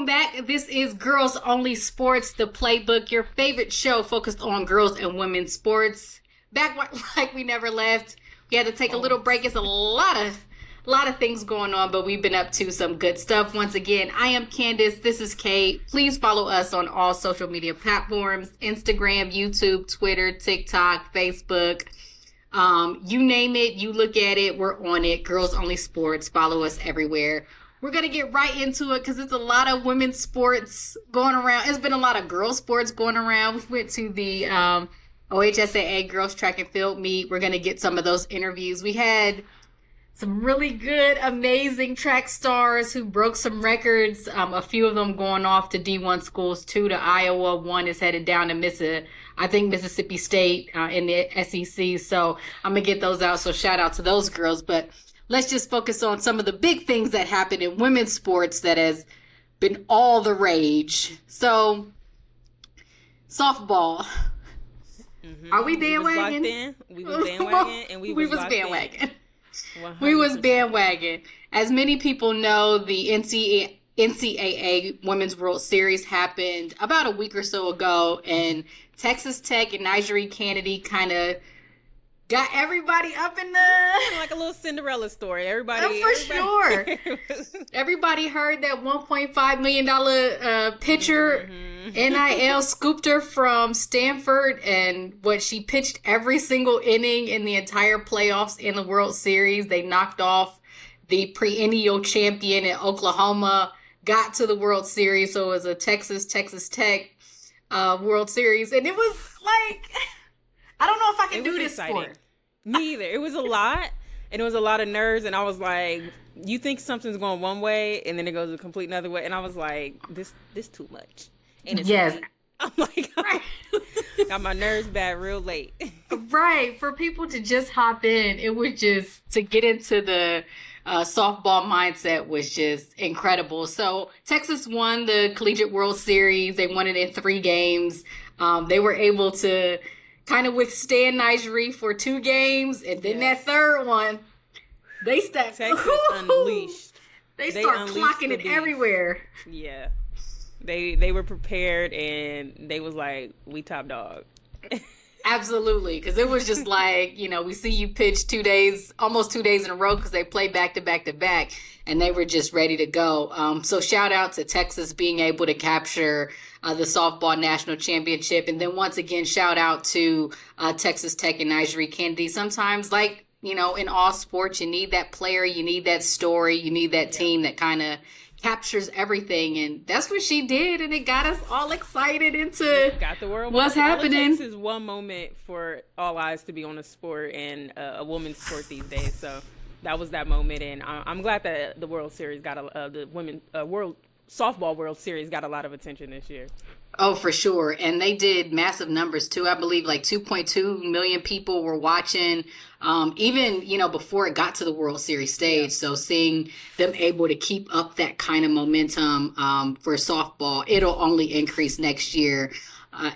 Welcome back. This is Girls Only Sports, the Playbook, your favorite show focused on girls and women's sports. Back like we never left. We had to take a little break. It's a lot of things going on, but we've been up to some good stuff. Once again, I am Candace. This is Kate. Please follow us on all social media platforms: Instagram, YouTube, Twitter, TikTok, Facebook. You name it, you look at it, we're on it. Girls Only Sports. Follow us everywhere. We're going to get right into it because it's a lot of women's sports going around. It's been a lot of girls sports going around. We went to the OHSAA Girls Track and Field meet. We're going to get some of those interviews. We had some really good, amazing track stars who broke some records. A few of them going off to D1 schools, two to Iowa. One is headed down to Mississippi State in the SEC. So I'm going to get those out. So shout out to those girls. But let's just focus on some of the big things that happen in women's sports that has been all the rage. So, softball. Mm-hmm. Are we bandwagon? We was bandwagon, and we was bandwagon. We was bandwagon. As many people know, the NCAA Women's World Series happened about a week or so ago, and Texas Tech and Nijaree Canady kind of got everybody up in the... Like a little Cinderella story. Sure. Everybody heard that $1.5 million pitcher, NIL, scooped her from Stanford, and she pitched every single inning in the entire playoffs in the World Series. They knocked off the perennial champion in Oklahoma, got to the World Series, so it was a Texas Tech World Series, and it was like... I don't know if I can do this sport. Me either. It was a lot, and it was a lot of nerves, and I was like, you think something's going one way, and then it goes a complete another way, and I was like, this too much. And it's yes. Late. I'm like, right. Got my nerves bad real late. Right. For people to just hop in, it was just, to get into the softball mindset was just incredible. So Texas won the Collegiate World Series. They won it in 3 games. They were able to kind of withstand Nijaree for 2 games, and then that third one, they start unleashed. They start clocking it everywhere. Yeah, they were prepared, and they was like, we top dog. Absolutely, because it was just like, we see you pitch almost 2 days in a row, because they play back to back to back, and they were just ready to go. So shout out to Texas being able to capture the softball national championship. And then once again, shout out to Texas Tech and Nijaree Canady. Sometimes, like, in all sports, you need that player, you need that story, you need that team that kind of captures everything. And that's what she did. And it got us all excited into got the world what's happening. This is one moment for all eyes to be on a sport, and a women's sport these days. So that was that moment. And I'm glad that the World Series got the women World Softball World Series got a lot of attention this year. Oh, for sure. And they did massive numbers too. I believe like 2.2 million people were watching, even, before it got to the World Series stage. Yeah. So seeing them able to keep up that kind of momentum for softball, it'll only increase next year.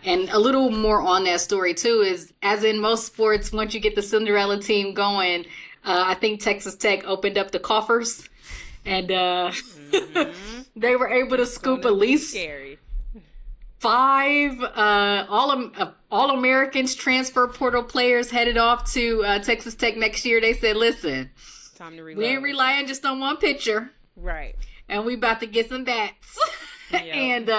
And a little more on that story too is, as in most sports, once you get the Cinderella team going, I think Texas Tech opened up the coffers, and they were able to scoop at least 5 All-Americans, transfer portal players headed off to Texas Tech next year. They said, listen, time to we ain't relying just on one pitcher. Right. And we about to get some bats. Yep. And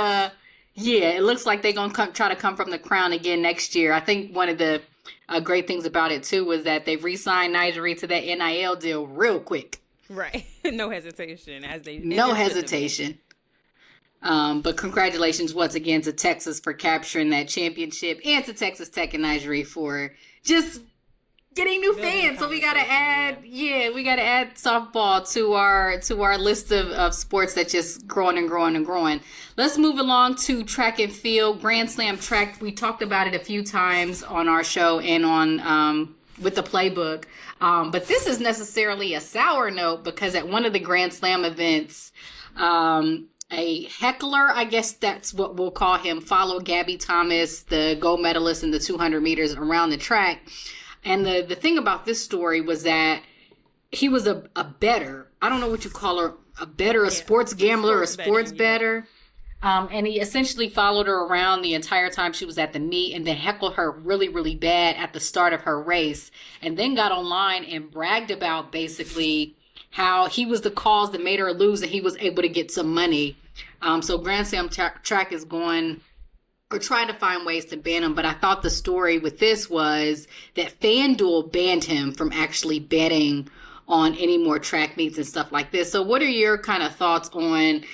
it looks like they're going to try to come from the crown again next year. I think one of the great things about it, too, was that they've re-signed Nijaree to that NIL deal real quick. Right. No hesitation. No hesitation. But congratulations once again to Texas for capturing that championship, and to Texas Tech and Nijaree for just getting new fans. So we got to add softball to our list of sports that just growing and growing and growing. Let's move along to track and field, Grand Slam track. We talked about it a few times on our show and on with the Playbook. But this is necessarily a sour note, because at one of the Grand Slam events, a Heckler, I guess that's what we'll call him, followed Gabby Thomas, the gold medalist in the 200 meters, around the track. And the thing about this story was that he was a bettor. I don't know what you call her, a bettor, a sports gambler, a sports bettor. And he essentially followed her around the entire time she was at the meet and then heckled her really, really bad at the start of her race. And then got online and bragged about basically how he was the cause that made her lose and he was able to get some money. So Grand Slam track is going or trying to find ways to ban him. But I thought the story with this was that FanDuel banned him from actually betting on any more track meets and stuff like this. So what are your kind of thoughts on,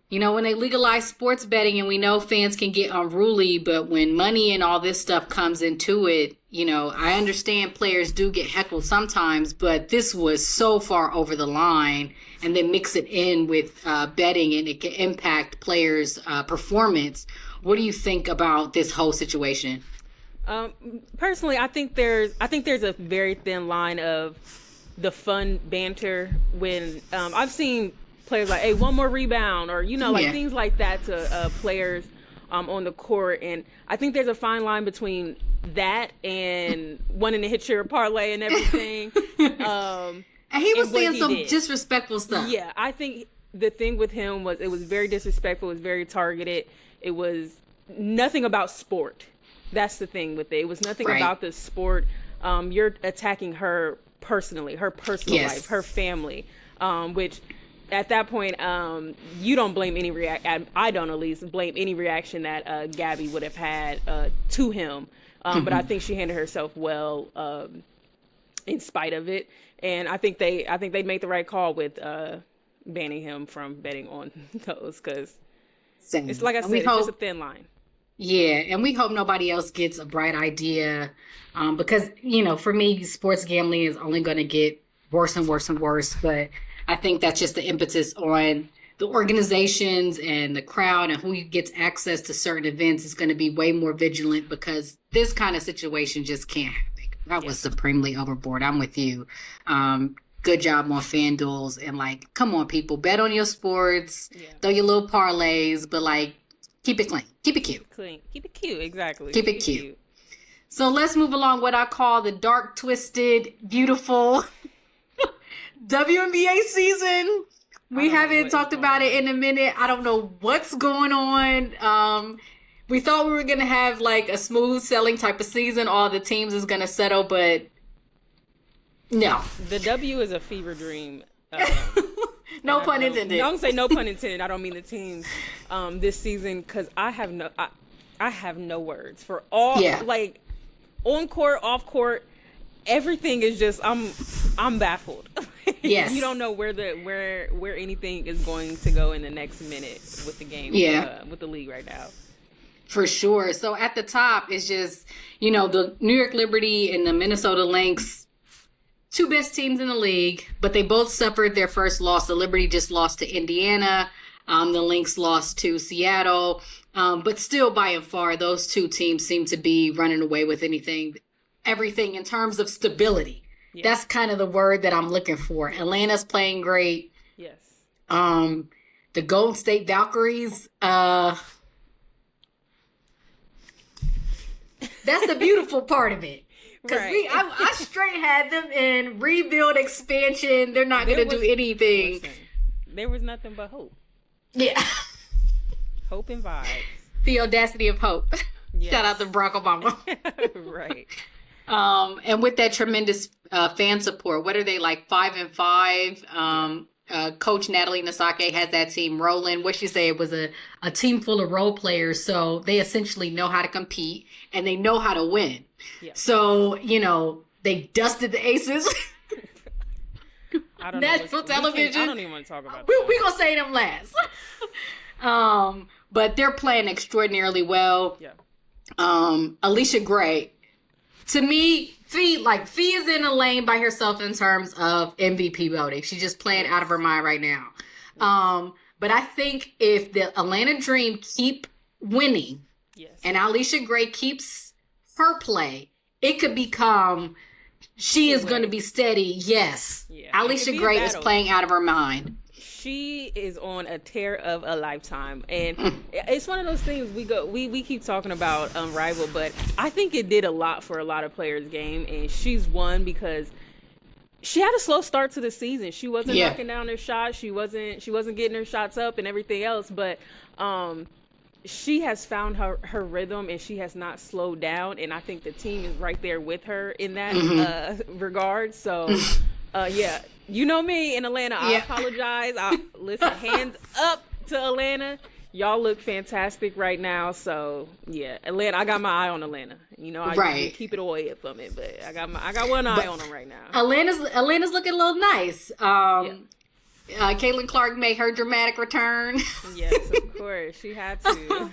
when they legalize sports betting, and we know fans can get unruly, but when money and all this stuff comes into it, I understand players do get heckled sometimes, but this was so far over the line, and then mix it in with betting and it can impact players' performance. What do you think about this whole situation? Personally, I think there's a very thin line of the fun banter when I've seen players like, hey, one more rebound, or things like that to players on the court, and I think there's a fine line between that and wanting to hit your parlay and everything. And he was saying some disrespectful stuff. Yeah, I think the thing with him was it was very disrespectful. It was very targeted. It was nothing about sport. That's the thing with it. It was nothing about the sport. You're attacking her personally, her personal life, her family, which at that point, you don't blame any I don't at least blame any reaction that Gabby would have had to him. But I think she handled herself well in spite of it. And I think they made the right call with banning him from betting on those, because it's like I said, it's just a thin line. Yeah, and we hope nobody else gets a bright idea, because, for me, sports gambling is only going to get worse and worse and worse. But I think that's just the impetus on the organizations and the crowd and who gets access to certain events is going to be way more vigilant, because this kind of situation just can't happen. That was supremely overboard. I'm with you. Good job on FanDuel's, and come on, people, bet on your sports, throw your little parlays, but keep it clean. Keep it cute. Keep it cute. Exactly. Keep it cute. So let's move along what I call the dark, twisted, beautiful WNBA season. We haven't talked about it in a minute. I don't know what's going on. We thought we were going to have a smooth sailing type of season. All the teams is going to settle, but no. The W is a fever dream. No pun intended. I don't say no pun intended. I don't mean the teams this season, because I have no words for all. On court, off court, everything is just I'm baffled. Yes. You don't know where anything is going to go in the next minute with the game. With the league right now. For sure. So at the top is just the New York Liberty and the Minnesota Lynx. Two best teams in the league, but they both suffered their first loss. The Liberty just lost to Indiana. The Lynx lost to Seattle. But still, by and far, those two teams seem to be running away with everything in terms of stability. Yeah. That's kind of the word that I'm looking for. Atlanta's playing great. Yes. The Golden State Valkyries, that's the beautiful part of it. Because I straight had them in rebuild expansion. They're not going to do anything. Listen, there was nothing but hope. Yeah. Hope and vibes. The audacity of hope. Yes. Shout out to Barack Obama. Right. And with that tremendous fan support, what are they, 5-5? Coach Natalie Nasake has that team rolling. What she say, it was a team full of role players, so they essentially know how to compete and they know how to win. Yeah. So, they dusted the Aces. I don't National television. I don't even want to talk about that. We're going to say them last. But they're playing extraordinarily well. Yeah. Alicia Gray, to me, Fee is in a lane by herself in terms of MVP voting. She's just playing out of her mind right now. But I think if the Atlanta Dream keep winning, and Alicia Gray keeps her play, it could become, she is going to be steady. Yes. Yeah. Alicia Gray is playing out of her mind. She is on a tear of a lifetime, and it's one of those things we keep talking about Unrivaled, but I think it did a lot for a lot of players' game, and she's won because she had a slow start to the season. She wasn't Yeah. knocking down her shots. She wasn't getting her shots up and everything else. But she has found her rhythm, and she has not slowed down. And I think the team is right there with her in that regard. So, yeah, you know me in Atlanta. I apologize. Listen, hands up to Atlanta. Y'all look fantastic right now. So yeah, Atlanta. I got my eye on Atlanta. You know, I usually keep it away from it, but I got one eye on them right now. Atlanta's looking a little nice. Caitlin Clark made her dramatic return. Yes, of course, she had to.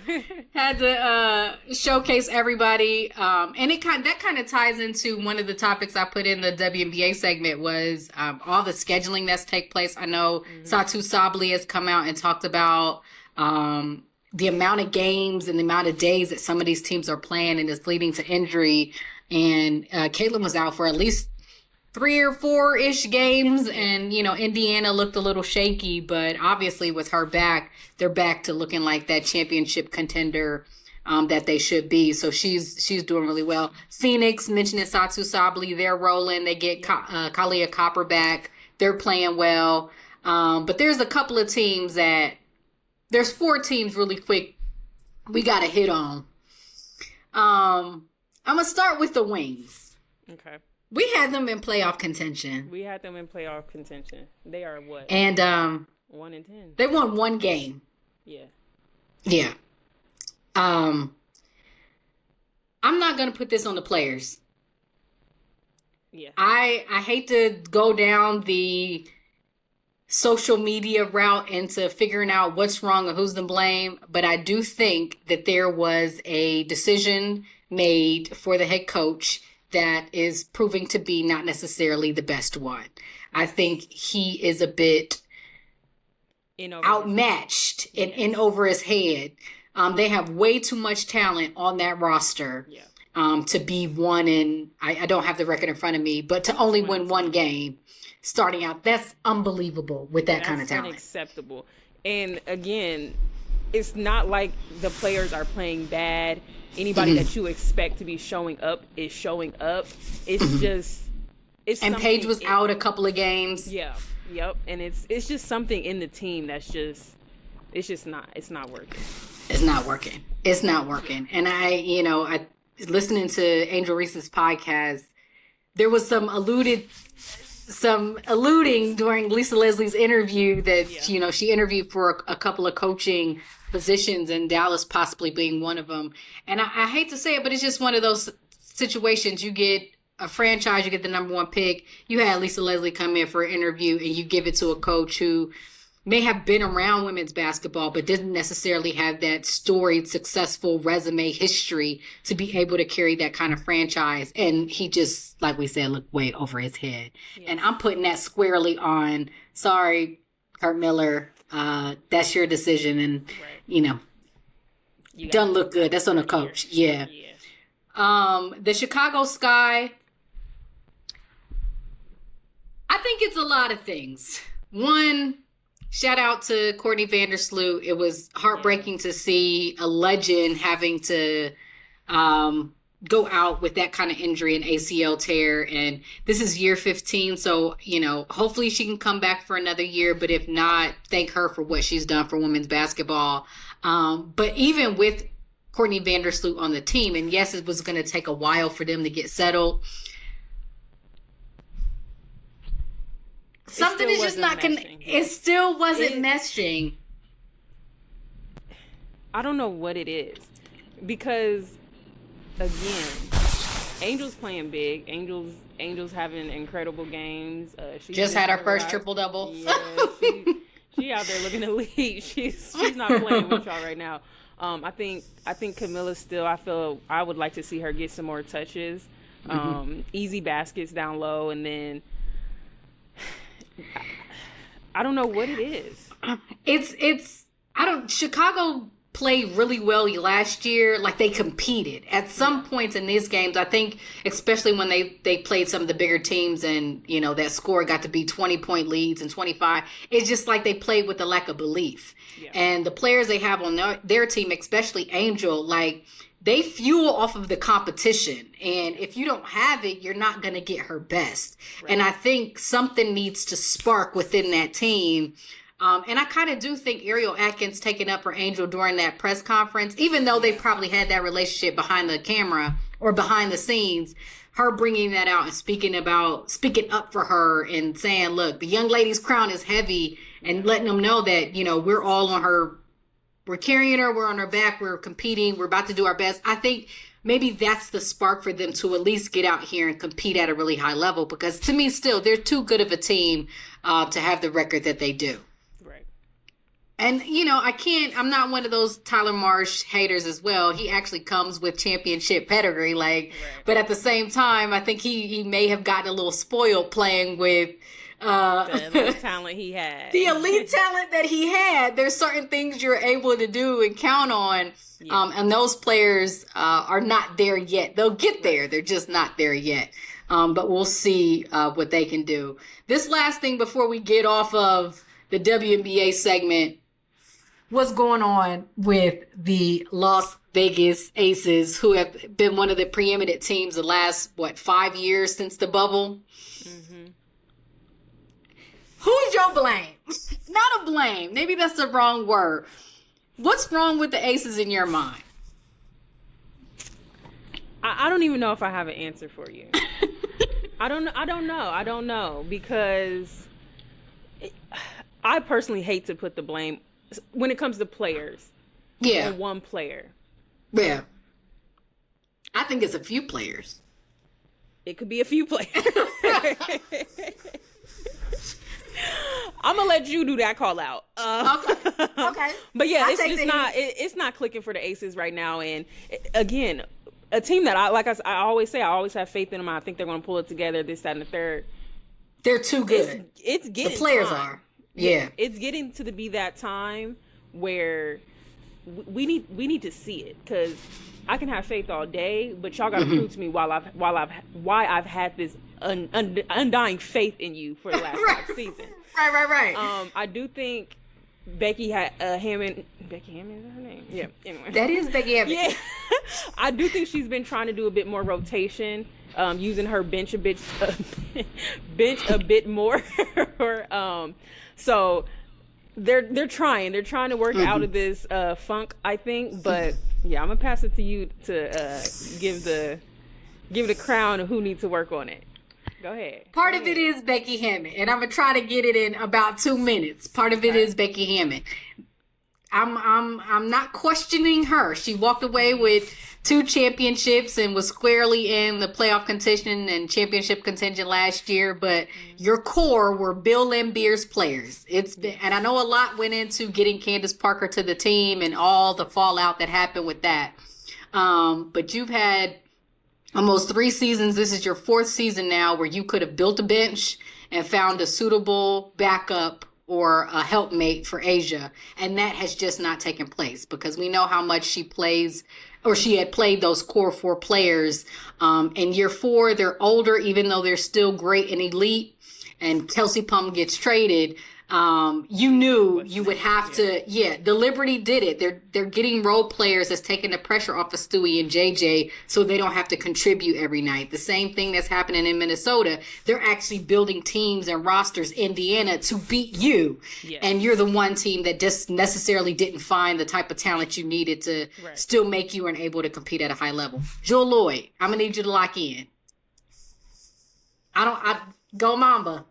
Had to showcase everybody, and that kind of ties into one of the topics I put in the WNBA segment was all the scheduling that's take place. I know Satu Sabli has come out and talked about the amount of games and the amount of days that some of these teams are playing, and it's leading to injury. And Caitlin was out for at least 3 or 4-ish games, and Indiana looked a little shaky, but obviously with her back, they're back to looking like that championship contender that they should be. So she's doing really well. Phoenix, mentioning Satu Sabli, they're rolling. They get Kalia Copper back. They're playing well. But there's a couple of teams there's 4 teams really quick we got to hit on. I'm going to start with the Wings. Okay. We had them in playoff contention. They are what? And 1-10. They won 1 game. Yeah. Yeah. I'm not going to put this on the players. Yeah. I hate to go down the social media route into figuring out what's wrong or who's to blame, but I do think that there was a decision made for the head coach that is proving to be not necessarily the best one. I think he is a bit outmatched and in over his head. They have way too much talent on that roster to be one in, I don't have the record in front of me, but to only win 1 game starting out, that's unbelievable with that kind of talent. Unacceptable. And again, it's not like the players are playing bad. Anybody that you expect to be showing up is showing up. It's just, and Paige was out a couple of games. Yeah. Yep. And it's just something in the team that's just, it's not working. It's not working. And I listening to Angel Reese's podcast, there was some alluding during Lisa Leslie's interview that, she interviewed for a couple of coaching positions, and Dallas possibly being one of them. And I hate to say it, but it's just one of those situations. You get a franchise, you get the number 1 pick. You had Lisa Leslie come in for an interview, and you give it to a coach who may have been around women's basketball, but didn't necessarily have that storied, successful resume history to be able to carry that kind of franchise. And he just, like we said, looked way over his head. Yeah. And I'm putting that squarely on, sorry, Kurt Miller, that's your decision. And, doesn't look good. That's on the coach. Yeah. The Chicago Sky, I think it's a lot of things. One, shout out to Courtney Vandersloot. It was heartbreaking to see a legend having to go out with that kind of injury, an ACL tear. And this is year 15. So, hopefully she can come back for another year. But if not, thank her for what she's done for women's basketball. But even with Courtney Vandersloot on the team, and yes, it was going to take a while for them to get settled. Something is just not it still wasn't meshing. I don't know what it is, because again, Angel's playing big. Angel's having incredible games. She just had her first triple double. Yeah, she out there looking elite. She's not playing with y'all right now. I think Camilla still. I would like to see her get some more touches, easy baskets down low, and then. I don't know what it is. Chicago played really well last year. Like, they competed at some points in these games. I think, especially when they played some of the bigger teams, and that score got to be 20-point leads and 25. It's just like they played with a lack of belief. Yeah. And the players they have on their team, especially Angel, like, they fuel off of the competition. And if you don't have it, you're not going to get her best. Right. And I think something needs to spark within that team. And I kind of do think Ariel Atkins taking up for Angel during that press conference, even though they probably had that relationship behind the camera or behind the scenes, her bringing that out and speaking up for her and saying, look, the young lady's crown is heavy, and letting them know that, you know, we're all on her. We're carrying her. We're on her back. We're competing. We're about to do our best. I think maybe that's the spark for them to at least get out here and compete at a really high level, because to me, still, they're too good of a team to have the record that they do. Right. And, you know, I'm not one of those Tyler Marsh haters as well. He actually comes with championship pedigree, right. But at the same time, I think he may have gotten a little spoiled playing with the elite talent he had. The elite talent that he had. There's certain things you're able to do and count on. Yeah. And those players are not there yet. They'll get there. They're just not there yet. But we'll see what they can do. This last thing before we get off of the WNBA segment, what's going on with the Las Vegas Aces, who have been one of the preeminent teams the last, 5 years since the bubble? Mm-hmm. Who's your blame? Not a blame. Maybe that's the wrong word. What's wrong with the Aces in your mind? I don't even know if I have an answer for you. I don't know because I personally hate to put the blame when it comes to players. Yeah. On one player. Yeah. I think it's a few players. It could be a few players. I'm gonna let you do that call out. Okay. But yeah, it's not clicking for the Aces right now. And again, a team that I always say, I always have faith in them. I think they're gonna pull it together. This, that, and the third. They're too good. It's getting the players time. Are. Yeah. It's getting to be that time where we need to see it, because I can have faith all day, but y'all gotta prove to me why I've had this undying faith in you for the last 5 seasons. Right. I do think Becky Hammond. Becky Hammond is her name. Yeah. Anyway, that is Becky Hammond. Yeah. I do think she's been trying to do a bit more rotation, using her bench a bit more. So they're trying to work out of this funk, I think. But yeah, I'm gonna pass it to you to give the crown of who needs to work on it. Go ahead. Part of it is Becky Hammond, and I'm gonna try to get it in about 2 minutes. Part of it is Becky Hammond. I'm not questioning her. She walked away with 2 championships and was squarely in the playoff contention and championship contention last year. But your core were Bill Laimbeer's players. And I know a lot went into getting Candace Parker to the team and all the fallout that happened with that. But you've had almost 3 seasons. This is your 4th season now where you could have built a bench and found a suitable backup or a helpmate for Asia. And that has just not taken place, because we know how much she plays, or she had played those core 4 players. In year 4, they're older, even though they're still great and elite. And Kelsey Plum gets traded. You knew you would have to, the Liberty did it. They're getting role players that's taking the pressure off of Stewie and JJ, so they don't have to contribute every night. The same thing that's happening in Minnesota. They're actually building teams and rosters, Indiana, to beat you. Yeah. And you're the one team that just necessarily didn't find the type of talent you needed to still make you able to compete at a high level. Joel Lloyd, I'm going to need you to lock in. Go Mamba.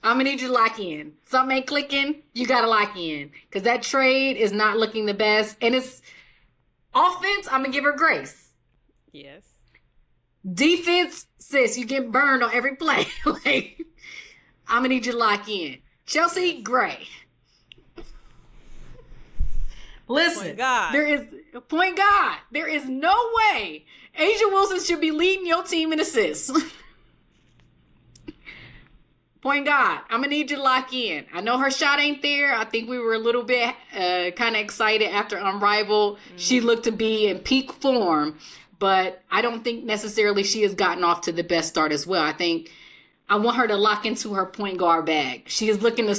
I'm going to need you to lock in. Something ain't clicking, you got to lock in. Because that trade is not looking the best. And it's offense, I'm going to give her grace. Yes. Defense, sis, you get burned on every play. I'm going to need you to lock in. Chelsea Gray. Listen, point God. There is no way Asia Wilson should be leading your team in assists. Point God, I'm going to need you to lock in. I know her shot ain't there. I think we were a little bit kind of excited after Unrivaled. She looked to be in peak form, but I don't think necessarily she has gotten off to the best start as well. I want her to lock into her point guard bag. She is looking to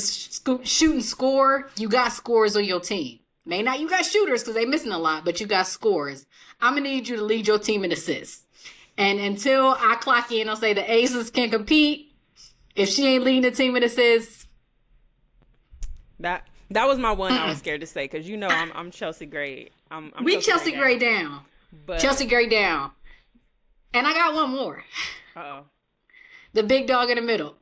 shoot and score. You got scores on your team. May not you got shooters because they missing a lot, but you got scores. I'm going to need you to lead your team in assists. And until I clock in, I'll say the Aces can compete. If she ain't leading the team in assists. That was my one I was scared to say because I'm Chelsea Gray. I'm Chelsea Gray down. But Chelsea Gray down. And I got one more. Uh-oh. The big dog in the middle.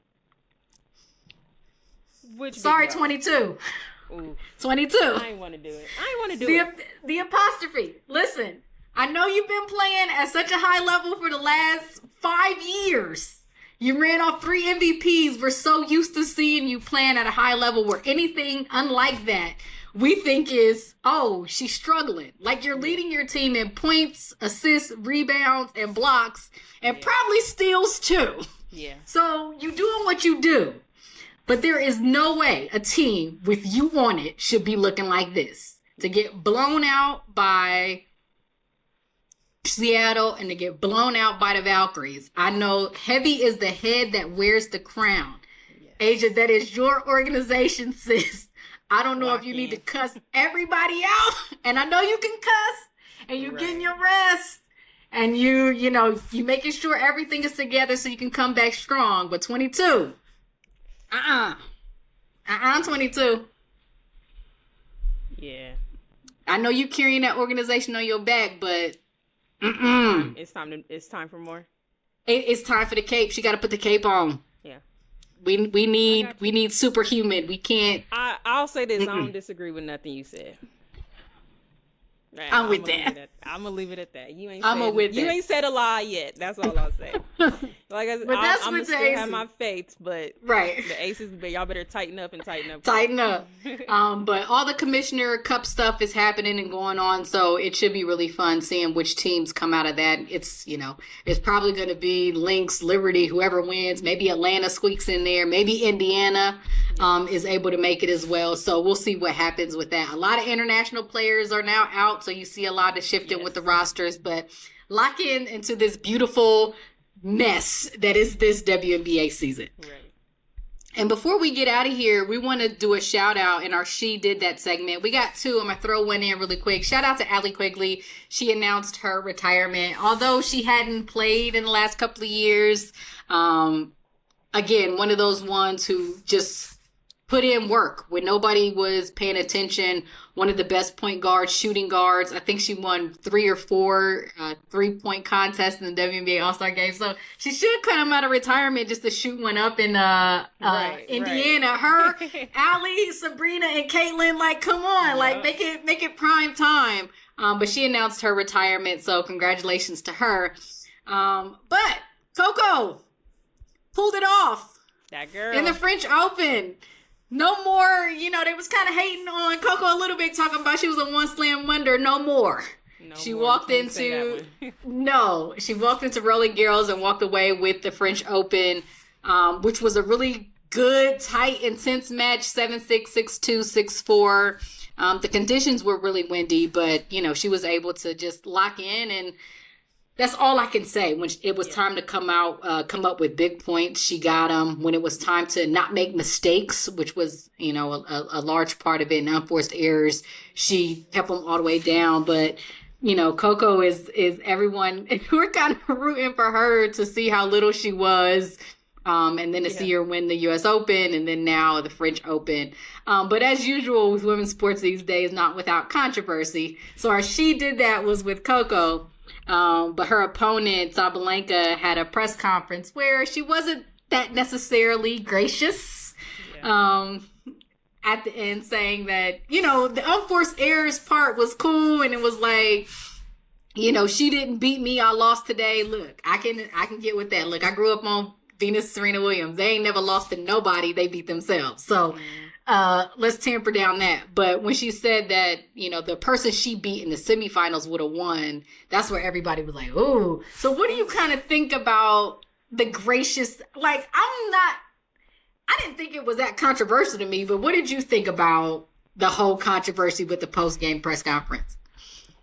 Sorry, 22. Ooh. 22. I ain't want to do it. The apostrophe. Listen, I know you've been playing at such a high level for the last 5 years. You ran off 3 MVPs. We're so used to seeing you playing at a high level where anything unlike that we think is, oh, she's struggling. Like you're leading your team in points, assists, rebounds, and blocks, and probably steals too. Yeah. So you doing what you do. But there is no way a team with you on it should be looking like this. To get blown out by Seattle and to get blown out by the Valkyries. I know heavy is the head that wears the crown. Yes. Asia, that is your organization, sis. I don't know if you need to cuss everybody out. And I know you can cuss. And you getting your rest. And you making sure everything is together so you can come back strong. But 22... 22. Yeah. I know you carrying that organization on your back, but It's time for more. It's time for the cape. She got to put the cape on. Yeah. We need superhuman. We can't. I'll say this. I don't disagree with nothing you said. Right, I'm with that. I'm gonna leave it at that. You ain't said a lie yet. That's all I'll say. Like I said, I'm gonna still have my faith, but the Aces, y'all better tighten up. But all the Commissioner Cup stuff is happening and going on, so it should be really fun seeing which teams come out of that. It's probably going to be Lynx, Liberty, whoever wins. Maybe Atlanta squeaks in there. Maybe Indiana is able to make it as well. So we'll see what happens with that. A lot of international players are now out, so you see a lot of shifting with the rosters, but lock into this beautiful mess that is this WNBA season. Right. And before we get out of here, we want to do a shout out in our She Did That segment. We got 2. I'm going to throw one in really quick. Shout out to Allie Quigley. She announced her retirement. Although she hadn't played in the last couple of years, again, one of those ones who just put in work when nobody was paying attention. One of the best point guards, shooting guards. I think she won 3 or 4 3-point contests in the WNBA All-Star Game. So she should come out of retirement just to shoot one up in Indiana. Right. Her, Allie, Sabrina, and Caitlin, like, come on, like make it prime time. But she announced her retirement, so congratulations to her. But Coco pulled it off. That girl in the French Open. No more, they was kind of hating on Coco a little bit, talking about she was a one slam wonder. No more. She walked into Roland Garros and walked away with the French Open, which was a really good, tight, intense match. 7-6, 6-2, 6-4. The conditions were really windy, but she was able to just lock in, and that's all I can say. When it was time to come up with big points, she got them. When it was time to not make mistakes, which was, a large part of it, and unforced errors, she kept them all the way down. But, Coco is everyone. We're kind of rooting for her to see how little she was. And then to see her win the U.S. Open and then now the French Open. But as usual with women's sports these days, not without controversy. So our She Did That was with Coco. But her opponent, Sabalenka, had a press conference where she wasn't that necessarily gracious. At the end, saying that, the unforced errors part was cool, and it was like, she didn't beat me, I lost today. Look, I can get with that. Look, I grew up on Venus Serena Williams. They ain't never lost to nobody. They beat themselves. So let's tamper down that. But when she said that, the person she beat in the semifinals would have won, that's where everybody was like, ooh. So what do you kind of think about the gracious, like, I didn't think it was that controversial to me, but what did you think about the whole controversy with the post-game press conference?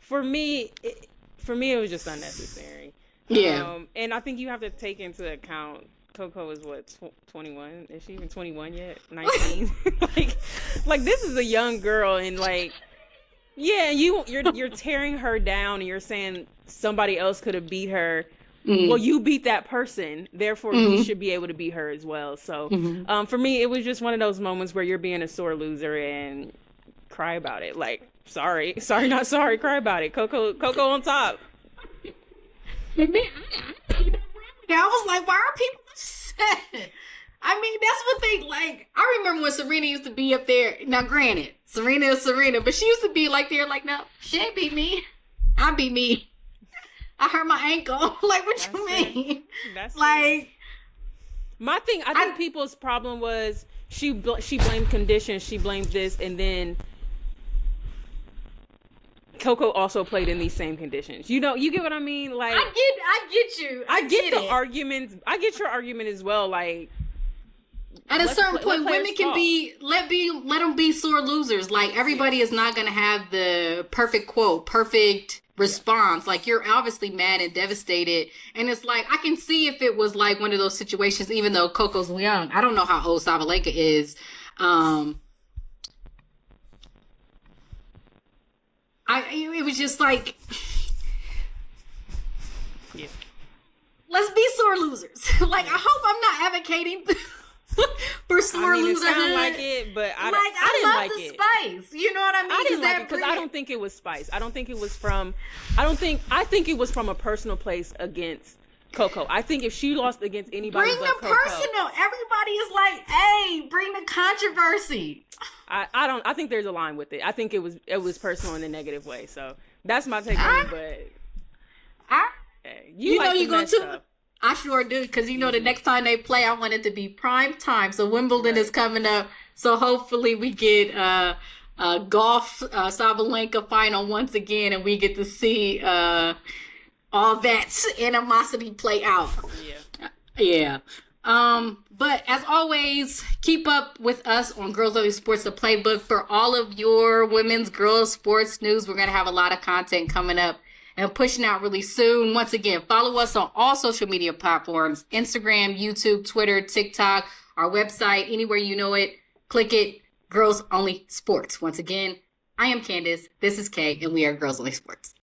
For me, it was just unnecessary. Yeah. And I think you have to take into account Coco is 21? Is she even 21 yet? 19? like this is a young girl, and like Yeah, you're tearing her down, and you're saying somebody else could have beat her. Mm. Well, you beat that person, therefore you Mm-hmm. should be able to beat her as well. So, Mm-hmm. for me, it was just one of those moments where you're being a sore loser and cry about it. Like, sorry, sorry, not sorry, cry about it. Coco on top. But man, I was like, why are people upset? I mean, that's what they like. I remember when Serena used to be up there. Now, granted, Serena is Serena, but she used to be like there, like, no, she ain't beat me. I beat me. I hurt my ankle. Like, what That's you fair. mean? That's Like, my thing. I think people's problem was she blamed conditions, she blamed this, and then Coco also played in these same conditions. You know, you get what I mean? Like, I get you. I get the it. arguments. I get your argument as well. Like, At a certain let point, players women can talk. let them be sore losers. Like, everybody is not gonna have the perfect quote, perfect response. Like, you're obviously mad and devastated, and it's like, I can see if it was like one of those situations. Even though Coco's young, I don't know how old Sabalenka is. It was just like, let's be sore losers. Like, I hope I'm not advocating for sore I mean, it loserhood. sounded like it, but I didn't love like the it. spice. You know what I mean? I didn't like it because I brings- don't think it was spice. I think it was from a personal place against Coco. I think if she lost against anybody Bring but the Coco, personal. Everybody is like, hey, bring the controversy. I think there's a line with it. I think it was personal in a negative way. So that's my take on it. But hey, you know you go to. I sure do, because the next time they play, I want it to be prime time. So Wimbledon is coming up. So hopefully we get golf Sabalenka final once again, and we get to see all that animosity play out. Yeah. But as always, keep up with us on Girls Only Sports, the Playbook, for all of your women's girls sports news. We're going to have a lot of content coming up and pushing out really soon. Once again, follow us on all social media platforms: Instagram, YouTube, Twitter, TikTok, our website, anywhere you know it. Click it. Girls Only Sports. Once again, I am Candace. This is Kay, and we are Girls Only Sports.